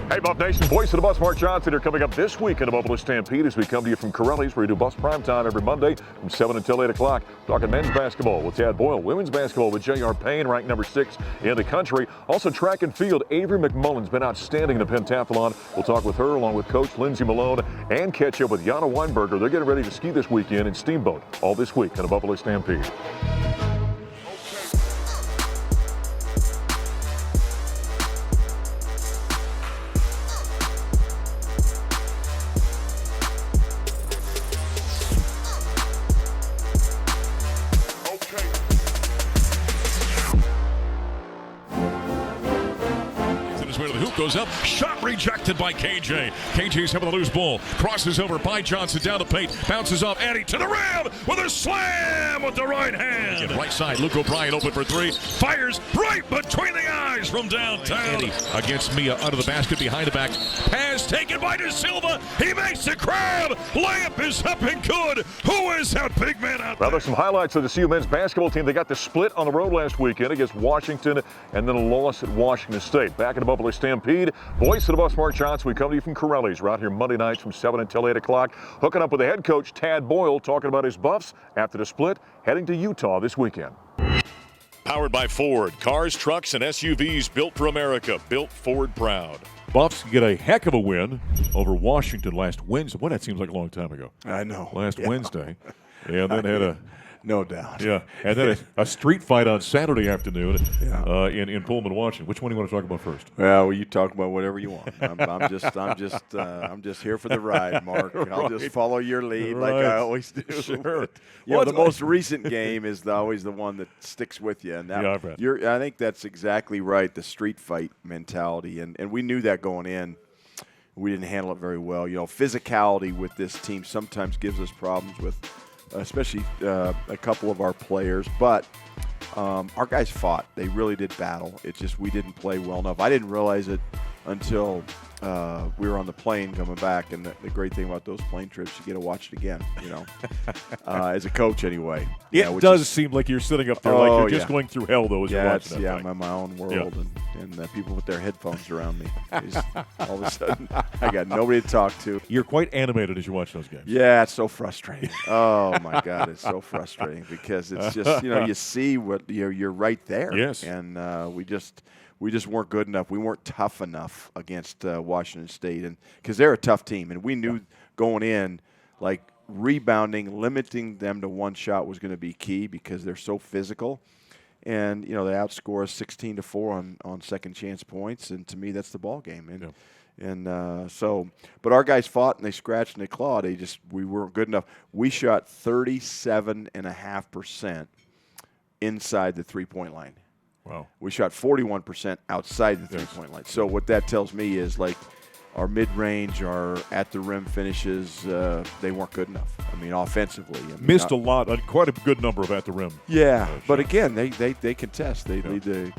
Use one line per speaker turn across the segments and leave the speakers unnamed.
Hey, Buff Nation, voice of the Bus, Mark Johnson here, coming up this week in the Buffalo Stampede as we come to you from Corelli's, where we do Bus Prime Time every Monday from 7 until 8 o'clock. Talking men's basketball with Tad Boyle, women's basketball with J.R. Payne, ranked number 6 in the country. Also track and field, Avery McMullen's been outstanding in the pentathlon. We'll talk with her along with Coach Lindsey Malone and catch up with Jana Weinberger. They're getting ready to ski this weekend in Steamboat all this week in the Buffalo Stampede.
Goes up, shot rejected by KJ. KJ's having the loose ball. Crosses over by Johnson down the paint. Bounces off Eddie to the rim with a slam with the right hand. Right side, Luke O'Brien open for three. Fires right between the eyes from downtown. Eddie against Mia under the basket behind the back. Pass taken by De Silva. He makes the grab. Layup is up and good. Who is that big man out there?
Well, there's some highlights of the CU men's basketball team. They got the split on the road last weekend against Washington and then a loss at Washington State. Back in the Buffalo Stampede. Voice of the Bus, Mark Johnson. We come to you from Corelli's. We're out here Monday nights from 7 until 8 o'clock. Hooking up with the head coach, Tad Boyle, talking about his Buffs after the split, heading to Utah this weekend.
Powered by Ford. Cars, trucks, and SUVs built for America. Built Ford proud. Buffs get a heck of a win over Washington last Wednesday. Boy, that seems like a long time ago.
I know.
Last Wednesday. And then had a...
No doubt.
Yeah, and then a street fight on Saturday afternoon in Pullman, Washington. Which one do you want to talk about first?
Well, you talk about whatever you want. I'm just here for the ride, Mark. I'll just follow your lead like I always do.
Sure.
The most recent game is always the one that sticks with you, and
I bet.
I think that's exactly right. The street fight mentality, and we knew that going in. We didn't handle it very well. Physicality with this team sometimes gives us problems with. Especially a couple of our players. But our guys fought. They really did battle. It's just we didn't play well enough. I didn't realize it until we were on the plane coming back. And the great thing about those plane trips, you get to watch it again, as a coach anyway.
It does seem like you're sitting up there like you're just going through hell, though, as you're watching that thing.
I'm in my own world. And people with their headphones around me. All of a sudden, I got nobody to talk to.
You're quite animated as you watch those games.
Yeah, it's so frustrating. Oh, my God, it's so frustrating because it's just, you see what you're right there.
Yes.
And we just weren't good enough. We weren't tough enough against Washington State, and because they're a tough team. And we knew going in, like, rebounding, limiting them to one shot was going to be key because they're so physical. And, they outscore us 16-4 on second chance points. And to me, that's the ball game. And, but our guys fought and they scratched and they clawed. We weren't good enough. We shot 37.5% inside the 3-point line.
Wow.
We shot 41% outside the 3-point line. So what that tells me is, like, our mid-range, our at-the-rim finishes, they weren't good enough. offensively.
Missed a lot, quite a good number of at-the-rim.
Yeah, but again, they contest. They lead the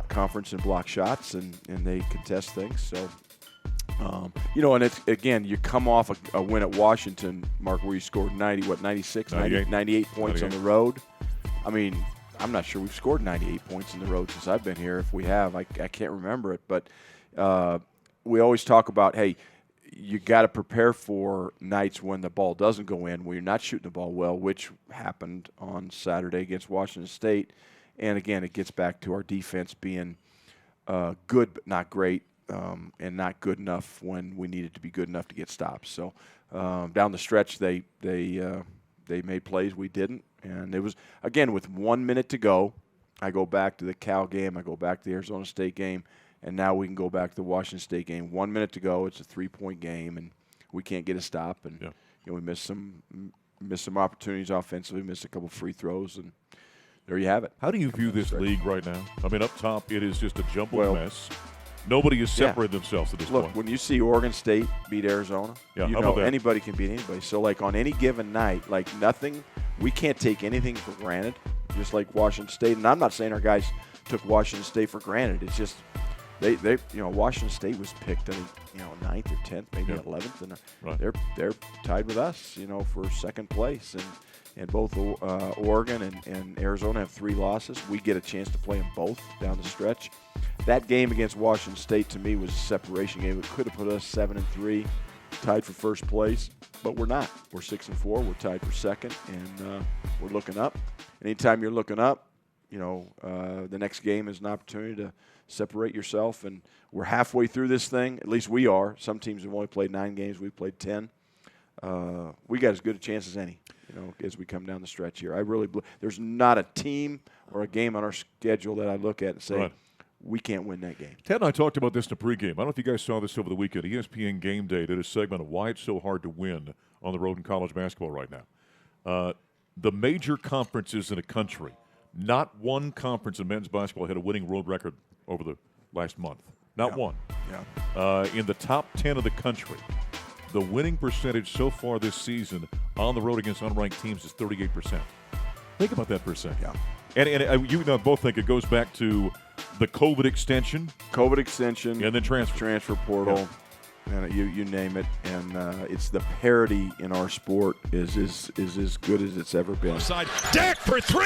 conference in block shots, and they contest things. So, and it's, again, you come off a win at Washington, Mark, where you scored 98 points on the road. I'm not sure we've scored 98 points on the road since I've been here. If we have, I can't remember it. But we always talk about, hey, you got to prepare for nights when the ball doesn't go in, when you're not shooting the ball well, which happened on Saturday against Washington State. And, again, it gets back to our defense being good but not great, and not good enough when we needed to be good enough to get stops. So down the stretch, they made plays. We didn't. And it was, again, with 1 minute to go, I go back to the Cal game, I go back to the Arizona State game, and now we can go back to the Washington State game. 1 minute to go, it's a 3-point game, and we can't get a stop. And we missed some opportunities offensively, missed a couple free throws, and there you have it.
How do you view this league right now? Up top, it is just a jumbled mess. Nobody has separated themselves at this point.
Look, when you see Oregon State beat Arizona, anybody can beat anybody. So, like, on any given night, like, nothing – we can't take anything for granted, just like Washington State. And I'm not saying our guys took Washington State for granted. It's just they Washington State was picked at 9th or 10th, maybe 11th, and they're tied with us, for second place. And both Oregon and Arizona have 3 losses. We get a chance to play them both down the stretch. that game against Washington State to me was a separation game. It could have put us 7-3, tied for first place, but we're not. We're 6-4. We're tied for second, and we're looking up. Anytime you're looking up, the next game is an opportunity to separate yourself, and we're halfway through this thing. At least we are. Some teams have only played 9 games. We've played 10. We got as good a chance as any, as we come down the stretch here. I really believe there's not a team or a game on our schedule that I look at and say, we can't win that game.
Ted and I talked about this in the pregame. I don't know if you guys saw this over the weekend. ESPN Game Day did a segment of why it's so hard to win on the road in college basketball right now. The major conferences in the country, not one conference in men's basketball had a winning road record over the last month. Not one.
Yeah.
In the top 10 of the country, the winning percentage so far this season on the road against unranked teams is 38%. Think about that for a second.
Yeah.
And you both think it goes back to the COVID extension. And then
transfer portal. Yeah. And you name it, and it's the parity in our sport is as good as it's ever been.
Side deck for 3,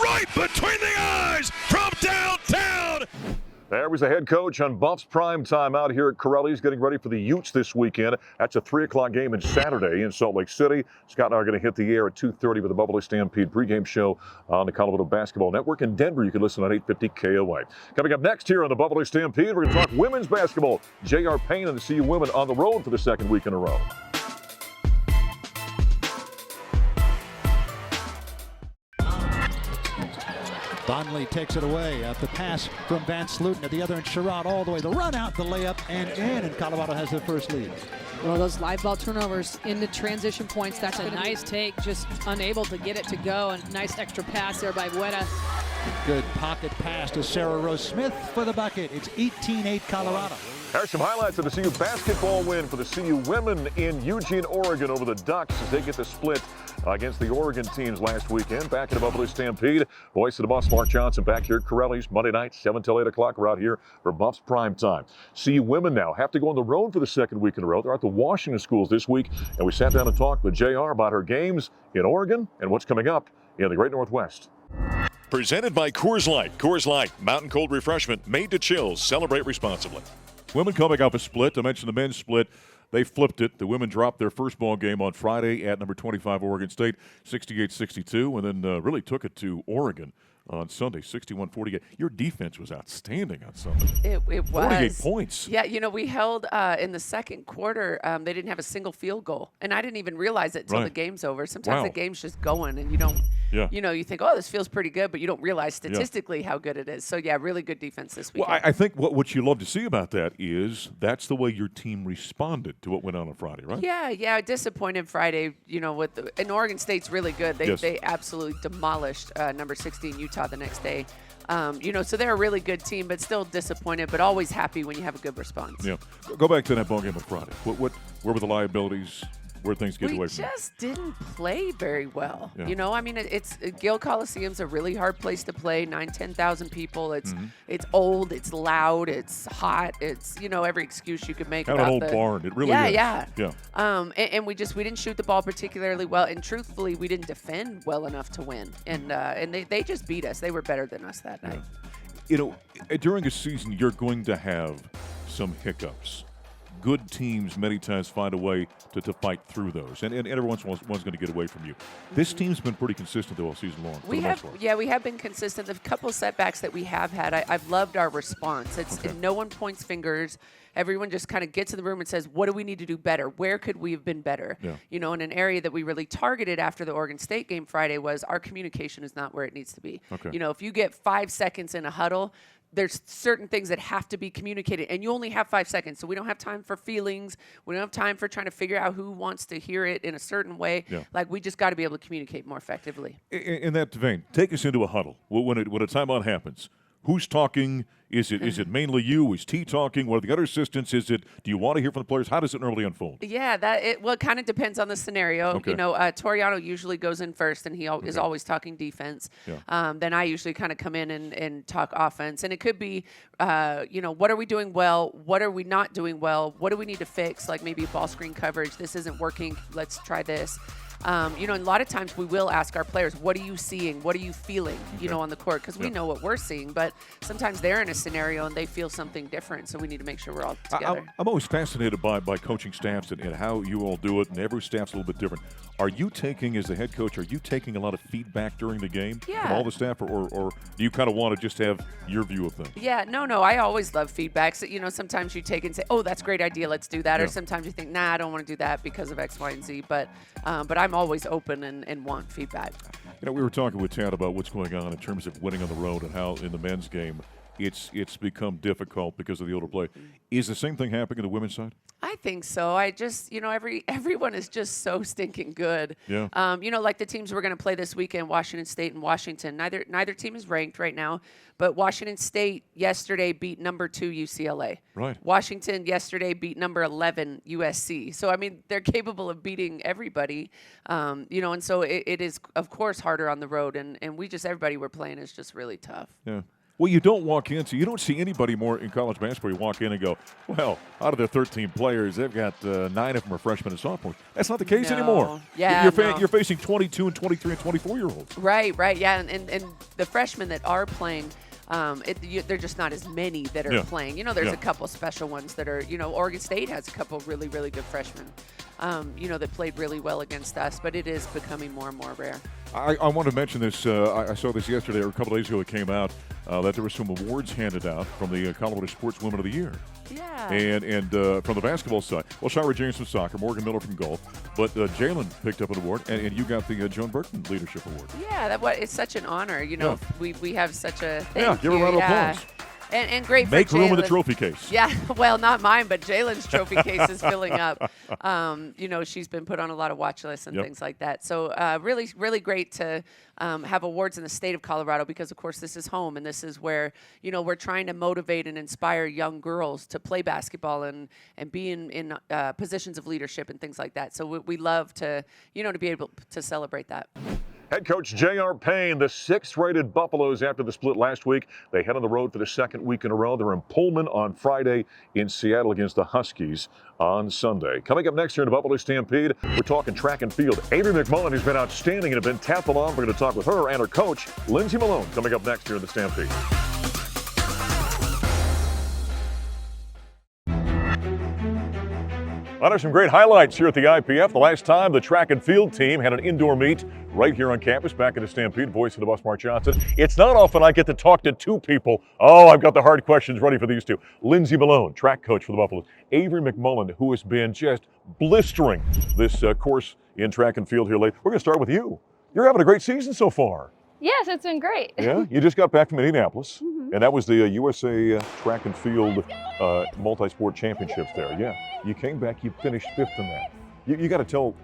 right between the eyes from downtown.
There was the head coach on Buffs Prime Time out here at Corelli's getting ready for the Utes this weekend. That's a 3 o'clock game on Saturday in Salt Lake City. Scott and I are going to hit the air at 2:30 with the Buffalo Stampede pregame show on the Colorado Basketball Network. In Denver, you can listen on 850 KOA. Coming up next here on the Buffalo Stampede, we're going to talk women's basketball. J.R. Payne and the CU women on the road for the second week in a row.
Bonley takes it away. The pass from Van Sluten at the other end. Sherrod all the way. The run out, the layup, and in. And Colorado has their first lead.
Well, those live ball turnovers into transition points. That's a nice take. Just unable to get it to go. And nice extra pass there by Buena.
Good pocket pass to Sarah Rose Smith for the bucket. It's 18-8 Colorado.
There's some highlights of the CU basketball win for the CU women in Eugene, Oregon over the Ducks as they get the split against the Oregon teams last weekend. Back at the Buffalo Stampede, voice of the Buffs, Mark Johnson, back here at Corelli's Monday night, 7 till 8 o'clock. We're out here for Buffs Prime Time. CU women now have to go on the road for the second week in a row. They're at the Washington schools this week, and we sat down and talked with JR about her games in Oregon and what's coming up in the Great Northwest.
Presented by Coors Light. Coors Light, mountain cold refreshment made to chill. Celebrate responsibly. Women coming off a split. I mentioned the men's split. They flipped it. The women dropped their first ball game on Friday at number 25 Oregon State, 68-62, and then really took it to Oregon on Sunday, 61-48. Your defense was outstanding on Sunday.
It was.
48 points.
Yeah, we held in the second quarter, they didn't have a single field goal. And I didn't even realize it until the game's over. Sometimes the game's just going and you don't, you think, oh, this feels pretty good, but you don't realize statistically how good it is. So, really good defense this weekend.
Well, I think what you love to see about that is that's the way your team responded to what went on Friday, right?
Yeah, disappointed Friday, and Oregon State's really good. They absolutely demolished number 16 Utah the next day. So they're a really good team, but still disappointed, but always happy when you have a good response.
Yeah. Go back to that ball game on Friday. Where were the liabilities? Where things get away from?
We just didn't play very well.
Yeah.
It's Gill Coliseum's a really hard place to play. 10,000 people. It's old. It's loud. It's hot. It's every excuse you could make
kind
about
of an old barn. It really is.
Yeah.
And
we didn't shoot the ball particularly well. And truthfully, we didn't defend well enough to win. And they just beat us. They were better than us that night.
During a season, you're going to have some hiccups. Good teams many times find a way to fight through those, and every once in a while one's going to get away from you. This team's been pretty consistent all season long.
We have been consistent. The couple of setbacks that we have had, I've loved our response. No one points fingers. Everyone just kind of gets in the room and says, what do we need to do better? Where could we have been better?
Yeah.
And an area that we really targeted after the Oregon State game Friday was our communication is not where it needs to be.
Okay.
If you get 5 seconds in a huddle, there's certain things that have to be communicated, and you only have 5 seconds, so we don't have time for feelings. We don't have time for trying to figure out who wants to hear it in a certain way.
Yeah.
We just got to be able to communicate more effectively.
In that vein, take us into a huddle. When a timeout happens, who's talking? Is it mainly you? Is T talking? What are the other assistants? Do you want to hear from the players? How does it normally unfold?
Yeah, it kind of depends on the scenario.
Okay.
Toriano usually goes in first, and he is always talking defense.
Yeah.
Then I usually kind of come in and talk offense, and it could be, what are we doing well? What are we not doing well? What do we need to fix? Like maybe ball screen coverage. This isn't working. Let's try this. You know, and a lot of times we will ask our players, what are you seeing? What are you feeling, you know, on the court? Because we know what we're seeing, but sometimes they're in a scenario and they feel something different, so we need to make sure we're all together.
I'm always fascinated by coaching staffs and how you all do it, and every staff's a little bit different. Are you taking, as the head coach, are you taking a lot of feedback during the game from all the staff, or do you kind of want to just have your view of things?
Yeah, no, I always love feedback. So, you know, sometimes you take and say, oh, that's a great idea, let's do that. Or sometimes you think, nah, I don't want to do that because of X, Y, and Z. But I'm always open and want feedback.
You know, we were talking with Tad about what's going on in terms of winning on the road and how in the men's game it's become difficult because of the older play. Is the same thing happening on the women's side?
I think so. I just, you know, everyone is just so stinking good.
Yeah.
You know, like the teams we're going to play this weekend, Washington State and Washington. Neither team is ranked right now, but Washington State yesterday beat number 2 UCLA.
Right.
Washington yesterday beat number 11 USC. So I mean, they're capable of beating everybody. You know, and so it is of course harder on the road, and everybody we're playing is just really tough.
Yeah. Well, you don't walk in, so you don't see anybody more in college basketball. You walk in and go, well, out of their 13 players, they've got 9 of them are freshmen and sophomores. That's not the case anymore.
Yeah,
you're facing 22 and 23 and 24-year-olds.
Right. Yeah, and the freshmen that are playing, they're just not as many that are playing. You know, there's a couple special ones that are, you know, Oregon State has a couple really, really good freshmen, you know, that played really well against us, but it is becoming more and more rare.
I want to mention this. I saw this yesterday or a couple days ago. It came out that there were some awards handed out from the Colorado Sportswomen of the Year.
Yeah.
And from the basketball side, well, Shira James from soccer, Morgan Miller from golf, but Jalen picked up an award, and you got the Joan Burton Leadership Award.
Yeah, it's such an honor. You know, we have such a
give a round of applause.
And great for
Make room in the
Jalen.
trophy case.
Yeah, well, not mine, but Jalen's trophy case is filling up. You know, she's been put on a lot of watch lists and things like that. So really, really great to have awards in the state of Colorado because, of course, this is home, and this is where, you know, we're trying to motivate and inspire young girls to play basketball and be in positions of leadership and things like that. So we love to, you know, to be able to celebrate that.
Head coach J.R. Payne, the 6th-rated Buffaloes after the split last week. They head on the road for the 2nd week in a row. They're in Pullman on Friday, in Seattle against the Huskies on Sunday. Coming up next here in the Buffalo Stampede, we're talking track and field. Avery McMullen has been outstanding in a pentathlon. We're going to talk with her and her coach, Lindsey Malone, coming up next here in the Stampede. Well, some great highlights here at the IPF. The last time the track and field team had an indoor meet right here on campus, back at the Stampede. Voice of the Bus, Mark Johnson. It's not often I get to talk to 2 people. Oh, I've got the hard questions ready for these 2. Lindsey Malone, track coach for the Buffaloes. Avery McMullen, who has been just blistering this course in track and field here lately. We're going to start with you. You're having a great season so far.
Yes, it's been great.
Yeah, you just got back from Indianapolis, and that was the USA Track and Field Multi-Sport Championships there. Yeah, you came back, you finished 5th in that. You got to tell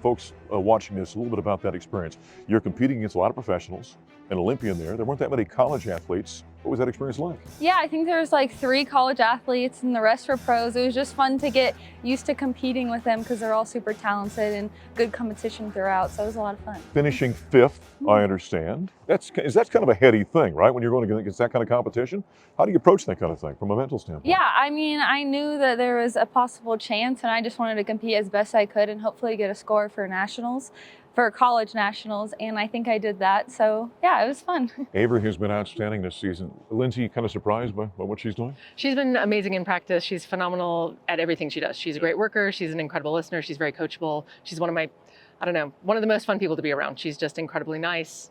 folks watching this a little bit about that experience. You're competing against a lot of professionals, an Olympian there. There weren't that many college athletes. What was that experience like?
Yeah, I think there was like 3 college athletes and the rest were pros. It was just fun to get used to competing with them because they're all super talented and good competition throughout. So it was a lot of fun.
Finishing 5th, I understand. That's kind of a heady thing, right? When you're going against that kind of competition, how do you approach that kind of thing from a mental standpoint?
Yeah, I mean, I knew that there was a possible chance, and I just wanted to compete as best I could and hopefully get a score for nationals. For college nationals, and I think I did that. So yeah, it was fun.
Avery has been outstanding this season. Lindsey, kind of surprised by what she's doing?
She's been amazing in practice. She's phenomenal at everything she does. She's a great worker. She's an incredible listener. She's very coachable. She's one of the most fun people to be around. She's just incredibly nice.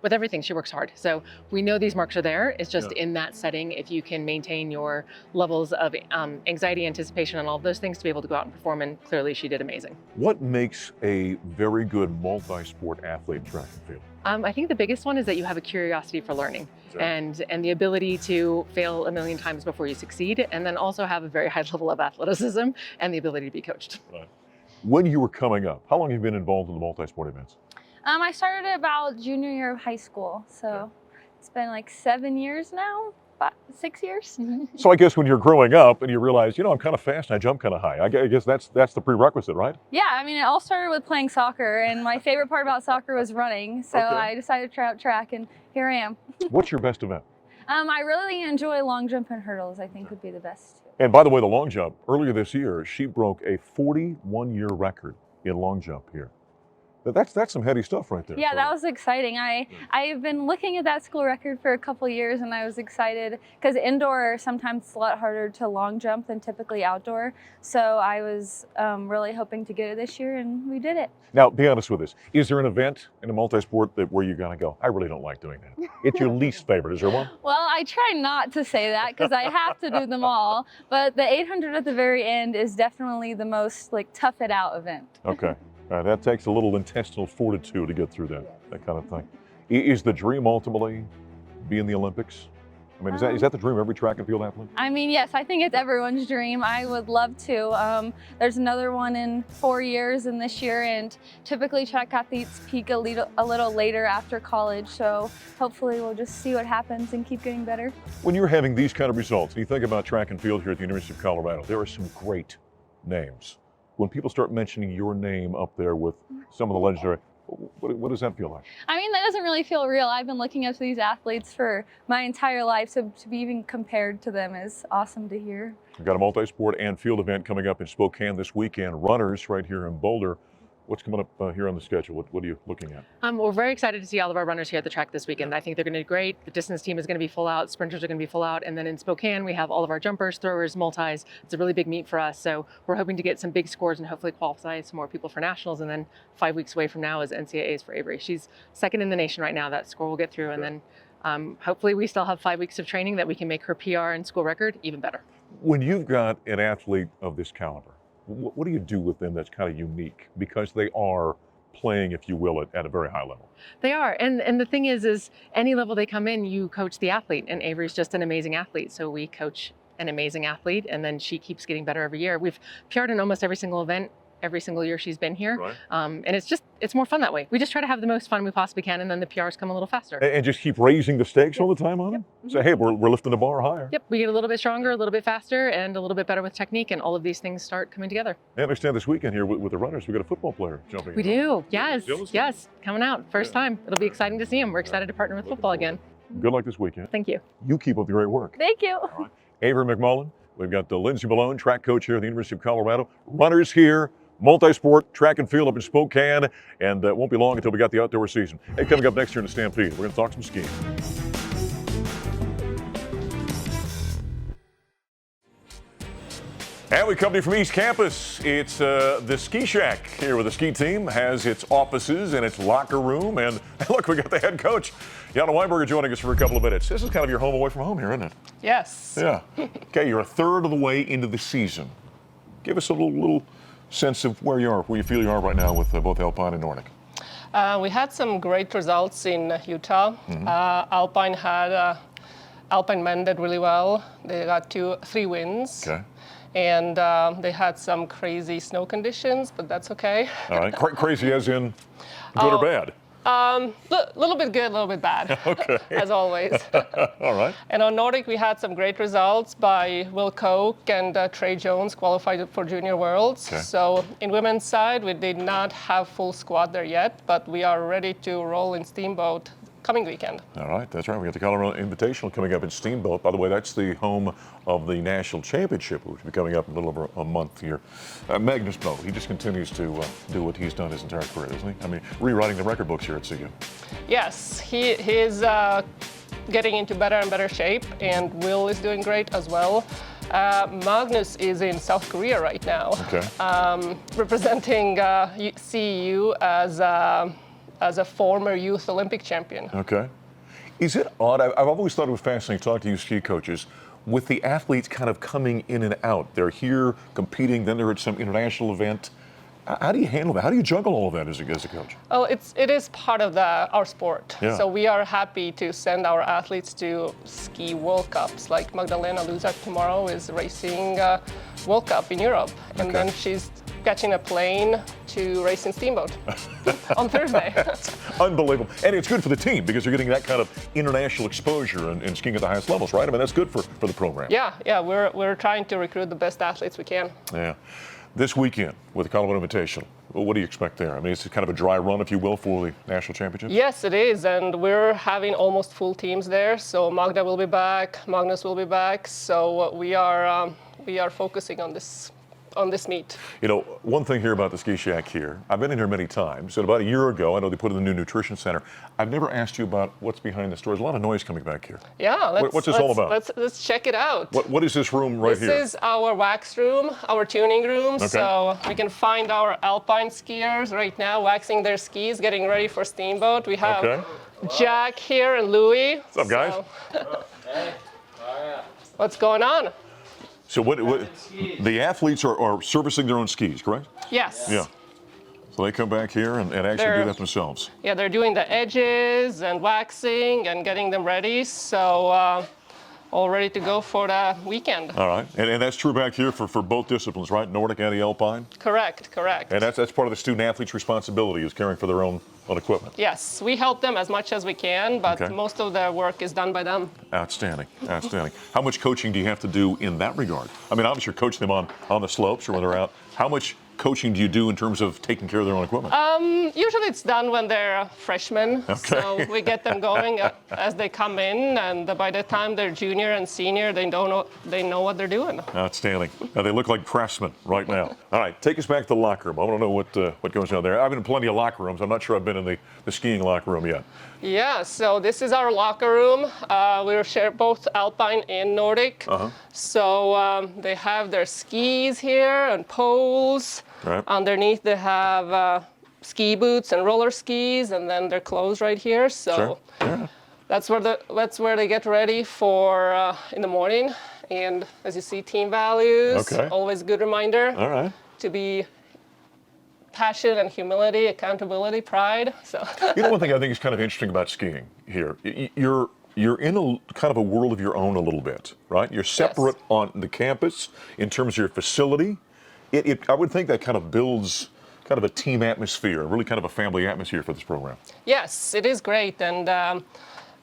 With everything, she works hard. So we know these marks are there. It's just in that setting, if you can maintain your levels of anxiety, anticipation, and all of those things to be able to go out and perform, and clearly she did amazing.
What makes a very good multi-sport athlete in track and field?
I think the biggest one is that you have a curiosity for learning and the ability to fail a million times before you succeed, and then also have a very high level of athleticism and the ability to be coached.
Right. When you were coming up, how long have you been involved in the multi-sport events?
I started about junior year of high school, so it's been like 7 years now, 6 years.
So I guess when you're growing up and you realize, I'm kind of fast and I jump kind of high, I guess that's the prerequisite, right?
Yeah, I mean, it all started with playing soccer, and my favorite part about soccer was running, so I decided to try out track, and here I am.
What's your best event?
I really enjoy long jump and hurdles, I think would be the best.
And by the way, the long jump, earlier this year, she broke a 41-year record in long jump here. That's some heady stuff right there.
Yeah, that was exciting. I've been looking at that school record for a couple years, and I was excited because indoor sometimes it's a lot harder to long jump than typically outdoor. So I was really hoping to get it this year, and we did it.
Now, be honest with us. Is there an event in a multi-sport where you're going to go, I really don't like doing that? It's your least favorite. Is there one?
Well, I try not to say that because I have to do them all. But the 800 at the very end is definitely the most tough it out event.
Okay. That takes a little intestinal fortitude to get through that kind of thing. Is the dream ultimately be in the Olympics? I mean, is that the dream of every track and field athlete?
I mean, yes, I think it's everyone's dream. I would love to. There's another one in 4 years and this year, and typically track athletes peak a little later after college, so hopefully we'll just see what happens and keep getting better.
When you're having these kind of results, and you think about track and field here at the University of Colorado, there are some great names. When people start mentioning your name up there with some of the legendary, what does that feel like?
I mean, that doesn't really feel real. I've been looking up to these athletes for my entire life, so to be even compared to them is awesome to hear.
We've got a multi-sport and field event coming up in Spokane this weekend. Runners right here in Boulder. What's coming up here on the schedule? What are you looking at?
We're very excited to see all of our runners here at the track this weekend. I think they're going to do great. The distance team is going to be full out. Sprinters are going to be full out. And then in Spokane, we have all of our jumpers, throwers, multis. It's a really big meet for us. So we're hoping to get some big scores and hopefully qualify some more people for nationals. And then 5 weeks away from now is NCAAs for Avery. She's second in the nation right now. That score will get through. And then hopefully we still have 5 weeks of training that we can make her PR and school record even better.
When you've got an athlete of this caliber, what do you do with them that's kind of unique? Because they are playing, if you will, at a very high level.
They are. And the thing is any level they come in, you coach the athlete. And Avery's just an amazing athlete. So we coach an amazing athlete, and then she keeps getting better every year. We've PR'd in almost every single event every single year she's been here.
Right.
And it's more fun that way. We just try to have the most fun we possibly can, and then the PRs come a little faster.
And just keep raising the stakes all the time on them? Say, hey, we're lifting the bar higher.
Yep, we get a little bit stronger, a little bit faster, and a little bit better with technique, and all of these things start coming together.
I understand this weekend here with the runners, we got a football player jumping.
We do, yes, coming out, first time. It'll be exciting to see him. We're excited to partner with football again.
Good luck this weekend.
Thank you.
You keep up the great work.
Thank you.
All right. Avery McMullen, we've got Lindsey Malone, track coach here at the University of Colorado. Runners here. Multi-sport, track and field up in Spokane, and it won't be long until we got the outdoor season. Hey, coming up next year in the Stampede, we're going to talk some skiing. And we come to you from East Campus. It's the Ski Shack here, where the ski team has its offices and its locker room. And look, we got the head coach, Jana Weinberger, joining us for a couple of minutes. This is kind of your home away from home here, isn't it?
Yes.
Yeah. Okay, you're a third of the way into the season. Give us a little sense of where you feel you are right now with both Alpine and Nordic.
We had some great results in Utah. Mm-hmm. Alpine men did really well. They got 3 wins. Okay. And they had some crazy snow conditions, but that's okay.
All right. Crazy as in good or bad?
Little bit good, a little bit bad. Okay. As always.
All right.
And on Nordic, we had some great results by Will Koch and Trey Jones qualified for Junior Worlds. Okay. So in women's side, we did not have full squad there yet, but we are ready to roll in Steamboat coming weekend.
All right, that's right. We got the Colorado Invitational coming up in Steamboat. By the way, that's the home of the National Championship, which will be coming up in a little over a month here. Magnus Bo, he just continues to do what he's done his entire career, doesn't he? I mean, rewriting the record books here at CU.
Yes, he's getting into better and better shape, and Will is doing great as well. Magnus is in South Korea right now, representing CU as a former youth Olympic champion.
Okay. Is it odd? I've always thought it was fascinating to talk to you ski coaches with the athletes kind of coming in and out. They're here competing, then they're at some international event. How do you handle that? How do you juggle all of that as a coach?
Oh, it is part of our sport. Yeah. So we are happy to send our athletes to ski World Cups. Like Magdalena Luzak tomorrow is racing World Cup in Europe, and then she's catching a plane to race in Steamboat on Thursday.
Unbelievable. And it's good for the team because you're getting that kind of international exposure and skiing at the highest levels, right? I mean, that's good for the program.
Yeah, we're trying to recruit the best athletes we can.
Yeah. This weekend with the Colorado Invitational, what do you expect there? I mean, it's kind of a dry run, if you will, for the national championship?
Yes, it is, and we're having almost full teams there. So Magda will be back, Magnus will be back. So we are focusing on this on this meet.
You know, one thing here about the ski shack here, I've been in here many times, and about a year ago, I know they put in the new nutrition center. I've never asked you about what's behind this door. There's a lot of noise coming back here.
Yeah,
what's this all about?
Let's check it out.
What is this room right here?
This is our wax room, our tuning room. Okay. So we can find our alpine skiers right now waxing their skis, getting ready for Steamboat. We have Jack here and Louie.
What's up, guys?
What's going on?
So what the athletes are servicing their own skis, correct?
Yes.
Yeah. So they come back here and actually do that themselves.
Yeah, they're doing the edges and waxing and getting them ready. So all ready to go for the weekend.
All right. And that's true back here for both disciplines, right? Nordic and the Alpine?
Correct.
And that's part of the student athlete's responsibility is caring for their own equipment.
Yes, we help them as much as we can, but most of the work is done by them.
Outstanding. How much coaching do you have to do in that regard? I mean, obviously you're coaching them on the slopes or when they're out. How much coaching do you do in terms of taking care of their own equipment?
Usually it's done when they're freshmen. So we get them going as they come in, and by the time they're junior and senior, they know what they're doing.
Outstanding. Now, they look like craftsmen right now. All right, take us back to the locker room. I want to know what goes on there. I've been in plenty of locker rooms. I'm not sure I've been in the skiing locker room yet.
Yeah, so this is our locker room. We share both Alpine and Nordic. So they have their skis here and poles. Right. Underneath they have ski boots and roller skis, and then their clothes right here. So that's where they get ready for in the morning. And as you see, team values. Always a good reminder. To be passion and humility, accountability, pride. So
you know, one thing I think is kind of interesting about skiing here, you're in a kind of a world of your own a little bit, right? You're separate on the campus in terms of your facility. I would think that kind of builds kind of a team atmosphere, really kind of a family atmosphere for this program.
Yes, it is great, and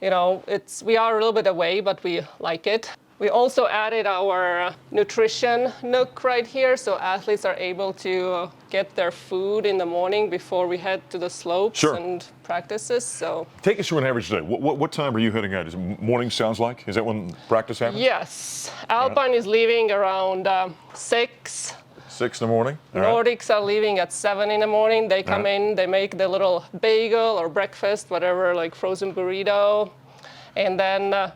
you know, we are a little bit away, but we like it. We also added our nutrition nook right here, so athletes are able to get their food in the morning before we head to the slopes and practices. So
take us through an average day. What time are you heading out? Is it morning, sounds like? Is that when practice happens?
Yes. Alpine is leaving around 6.
6 in the morning?
Nordics are leaving at 7 in the morning. They come in, they make the little bagel or breakfast, whatever, like frozen burrito, and then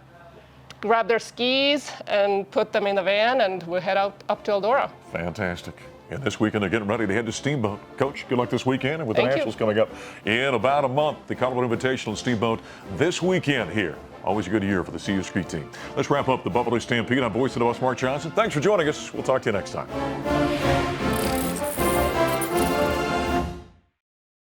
grab their skis and put them in the van, and we head up to Eldora.
Fantastic. And this weekend they're getting ready to head to Steamboat. Coach, good luck this weekend, and with the Nationals coming up in about a month, the Colorado Invitational and Steamboat this weekend here. Always a good year for the CU Ski team. Let's wrap up the Buffalo Stampede. I'm voice of the Bus, Mark Johnson. Thanks for joining us. We'll talk to you next time.